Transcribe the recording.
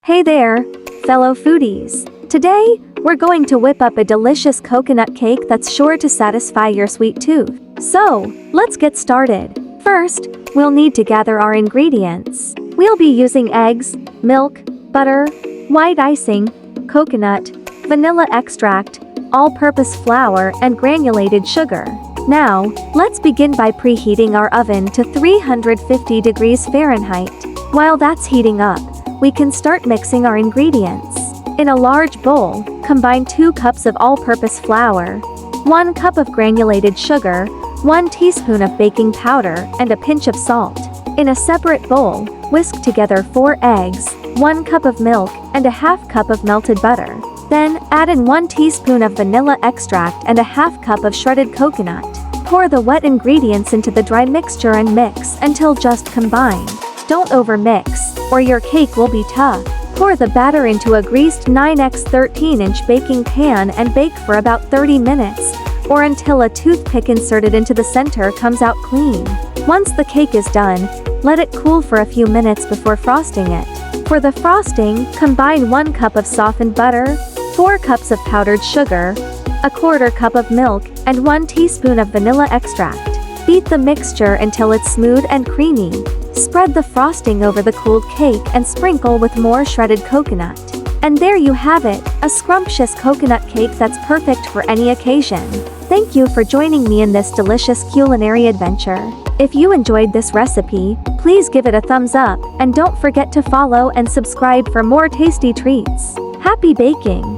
Hey there, fellow foodies. Today, we're going to whip up a delicious coconut cake that's sure to satisfy your sweet tooth. So, let's get started. First, we'll need to gather our ingredients. We'll be using eggs, milk, butter, white icing, coconut, vanilla extract, all-purpose flour, and granulated sugar. Now, let's begin by preheating our oven to 350 degrees Fahrenheit. While that's heating up, we can start mixing our ingredients. In a large bowl, combine 2 cups of all-purpose flour, 1 cup of granulated sugar, 1 teaspoon of baking powder, and a pinch of salt. In a separate bowl, whisk together 4 eggs, 1 cup of milk, and a half cup of melted butter. Then, add in 1 teaspoon of vanilla extract and a half cup of shredded coconut. Pour the wet ingredients into the dry mixture and mix until just combined. Don't overmix, or your cake will be tough. Pour the batter into a greased 9x 13-inch baking pan and bake for about 30 minutes, or until a toothpick inserted into the center comes out clean. Once the cake is done, let it cool for a few minutes before frosting it. For the frosting, combine 1 cup of softened butter, 4 cups of powdered sugar, a 1/4 cup of milk, and 1 teaspoon of vanilla extract. Beat the mixture until it's smooth and creamy. Spread the frosting over the cooled cake and sprinkle with more shredded coconut. And there you have it, a scrumptious coconut cake that's perfect for any occasion. Thank you for joining me in this delicious culinary adventure. If you enjoyed this recipe, please give it a thumbs up, and don't forget to follow and subscribe for more tasty treats. Happy baking!